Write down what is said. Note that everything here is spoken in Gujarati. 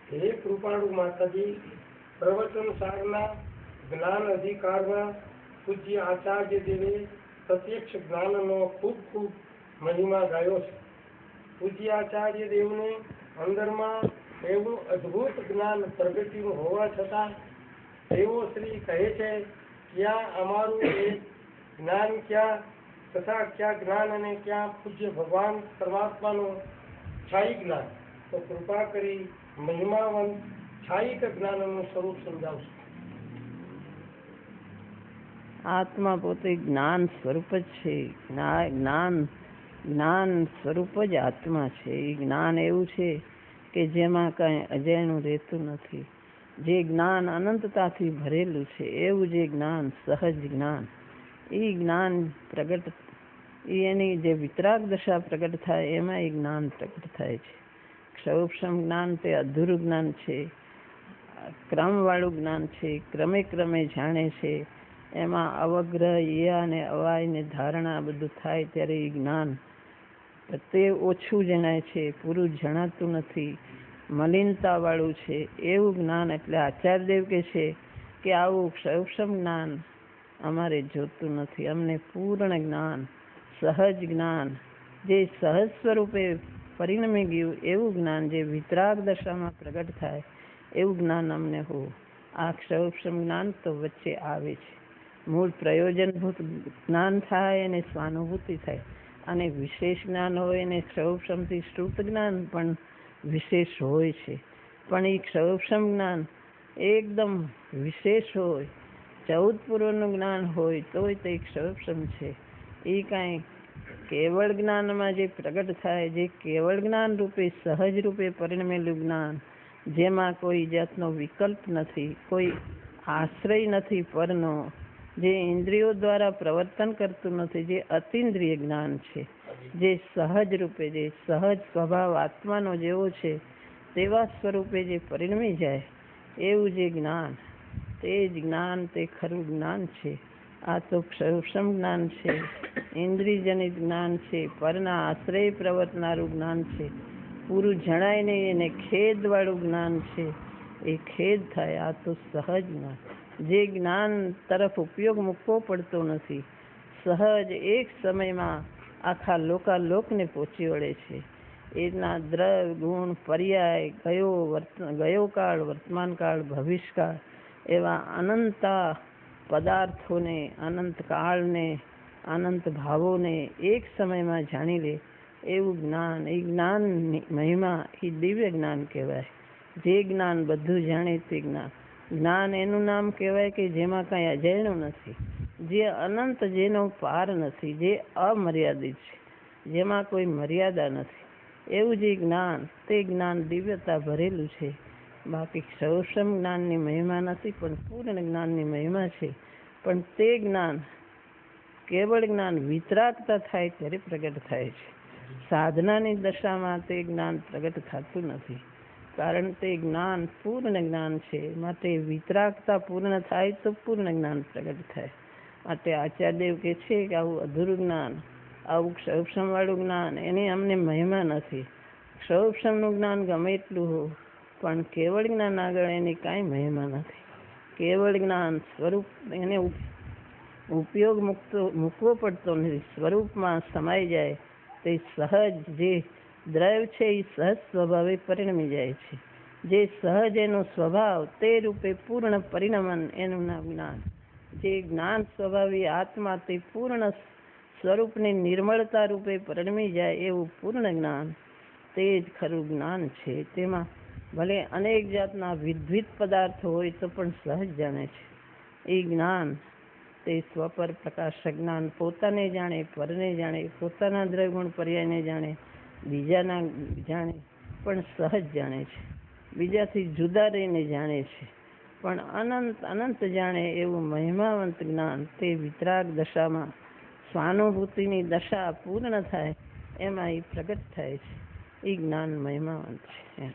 હે કૃપાળુ માતાજી, પ્રવચન સારના જ્ઞાન અધિકારમાં પૂજ્ય આચાર્ય દેવે પ્રત્યક્ષ જ્ઞાનનો ખૂબ ખૂબ મહિમા ગાયો છે. પૂજ્ય આચાર્ય દેવને અંદરમાં એવું અદ્ભુત જ્ઞાન પ્રગટ્યું હોવા છતાં તેઓ શ્રી કહે છે, ક્યાં અમારું એ જ્ઞાન, ક્યાં તથા ક્યાં જ્ઞાન અને ક્યાં પૂજ્ય ભગવાન પરમાત્માનું છાયી જ્ઞાન? તો કૃપા કરી મહિમાવંત છાયિક જ્ઞાનનું સ્વરૂપ સમજાવશો. આત્મા પોતે જ્ઞાન સ્વરૂપ જ છે. જ્ઞાન સ્વરૂપ જ આત્મા છે. એ જ્ઞાન એવું છે કે જેમાં કાંઈ અજાણ્યું રહેતું નથી. જે જ્ઞાન અનંતતાથી ભરેલું છે એવું જે જ્ઞાન, સહજ જ્ઞાન, એ જ્ઞાન પ્રગટ, એની જે વિતરાગ દશા પ્રગટ થાય એમાં એ જ્ઞાન પ્રગટ થાય છે. ક્ષૌક્ષમ જ્ઞાન તે અધૂરું જ્ઞાન છે, ક્રમવાળું જ્ઞાન છે, ક્રમે ક્રમે જાણે છે. એમાં અવગ્રહ, યા અને અવાય ને ધારણા બધું થાય ત્યારે એ જ્ઞાન તે ઓછું જણાય છે, પૂરું જણાતું નથી, મલિનતા વાળું છે. એવું જ્ઞાન એટલે આચાર્યદેવ કહે છે કે આવું ક્ષૌક્ષમ જ્ઞાન અમારે જોતું નથી. અમને પૂર્ણ જ્ઞાન, સહજ જ્ઞાન, જે સહજ સ્વરૂપે પરિણમી ગયું એવું જ્ઞાન, જે વિતરાગ દશામાં પ્રગટ થાય એવું જ્ઞાન અમને હો. આ ક્ષૌક્ષમ જ્ઞાન તો વચ્ચે આવે છે. મૂળ પ્રયોજનભૂત જ્ઞાન થાય અને સ્વાનુભૂતિ થાય, અને વિશેષ જ્ઞાન હોય અને ક્ષૌક્ષમથી શ્રુત જ્ઞાન પણ વિશેષ હોય છે. પણ એ ક્ષૌક્ષમ જ્ઞાન એકદમ વિશેષ હોય, 14 પૂર્વનું જ્ઞાન હોય તોય તે ક્ષૌક્ષમ છે. એ કાંઈ કેવળ જ્ઞાનમાં જે પ્રગટ થાય, જે કેવળ જ્ઞાન રૂપે સહજ રૂપે પરિણમેલું જ્ઞાન, જેમાં કોઈ જાતનો વિકલ્પ નથી, કોઈ આશ્રય નથી પરનો, જે ઇન્દ્રિયો દ્વારા પ્રવર્તન કરતું નથી, જે અતિન્દ્રિય જ્ઞાન છે, જે સહજ રૂપે, જે સહજ સ્વભાવ આત્માનો જેવો છે તેવા સ્વરૂપે જે પરિણમી જાય એવું જે જ્ઞાન, તે જ જ્ઞાન, તે ખરું જ્ઞાન છે. આ તો ક્ષૌક્ષમ જ્ઞાન છે, ઇન્દ્રિયજનિત જ્ઞાન છે, પરના આશ્રય પ્રવર્તનારું જ્ઞાન છે, પૂરું જણાય નહીં એને ખેદવાળું જ્ઞાન છે. એ ખેદ થાય. આ તો સહજ જ્ઞાન, જે જ્ઞાન તરફ ઉપયોગ મૂકવો પડતો નથી, સહજ એક સમયમાં આખા લોકાલોકને પહોંચી વળે છે. એના દ્રવ્ય, ગુણ, પર્યાય, ગયો કાળ, વર્તમાન કાળ, ભવિષ્યકાળ એવા અનંતા પદાર્થોને, અનંત કાળને, અનંત ભાવોને એક સમયમાં જાણી લે એવું જ્ઞાન. એ જ્ઞાનની મહિમા એ દિવ્ય જ્ઞાન કહેવાય. જે જ્ઞાન બધું જાણે તે જ્ઞાન. જ્ઞાન એનું નામ કહેવાય કે જેમાં કાંઈ અજાણ્યું નથી, જે અનંત, જેનો પાર નથી, જે અમર્યાદિત છે, જેમાં કોઈ મર્યાદા નથી, એવું જે જ્ઞાન, તે જ્ઞાન દિવ્યતા ભરેલું છે. બાકી ક્ષૌક્ષમ જ્ઞાનની મહિમા નથી, પણ પૂર્ણ જ્ઞાનની મહિમા છે. પણ તે જ્ઞાન, કેવળ જ્ઞાન વિતરાગતા થાય ત્યારે પ્રગટ થાય છે. સાધનાની દશામાં તે જ્ઞાન પ્રગટ થતું નથી, કારણ તે જ્ઞાન પૂર્ણ જ્ઞાન છે. માટે વિતરાગતા પૂર્ણ થાય તો પૂર્ણ જ્ઞાન પ્રગટ થાય. માટે આચાર્યદેવ કહે છે કે આવું અધૂરું જ્ઞાન, આવું ક્ષૌક્ષમ વાળું જ્ઞાન, એની અમને મહિમા નથી. ક્ષૌક્ષમનું જ્ઞાન ગમે એટલું હો, પણ કેવળ જ્ઞાન આગળ એની કાંઈ મહિમા નથી. કેવળ જ્ઞાન સ્વરૂપ, એને ઉપયોગ મૂકવો પડતો નથી, સ્વરૂપમાં સમાઈ જાય. તે સહજ જે દ્રવ્ય છે એ સહજ સ્વભાવે પરિણમી જાય છે. જે સહજ એનો સ્વભાવ, તે રૂપે પૂર્ણ પરિણમન એનું નામ જ્ઞાન. જે જ્ઞાન સ્વભાવી આત્મા, તે પૂર્ણ સ્વરૂપની નિર્મળતા રૂપે પરિણમી જાય એવું પૂર્ણ જ્ઞાન, તે જ ખરું જ્ઞાન છે. તેમાં ભલે અનેક જાતના વિવિધ પદાર્થો હોય તો પણ સહજ જાણે છે. એ જ્ઞાન તે સ્વપર પ્રકાશ જ્ઞાન, પોતાને જાણે, પરને જાણે, પોતાના દ્રવ્યગુણ પર્યાયને જાણે, બીજાના જાણે, પણ સહજ જાણે છે. બીજાથી જુદા રહીને જાણે છે, પણ અનંત જાણે એવું મહિમાવંત જ્ઞાન, તે વિતરાગ દશામાં સ્વાનુભૂતિની દશા પૂર્ણ થાય એમાં એ પ્રગટ થાય છે. એ જ્ઞાન મહિમાવંત છે.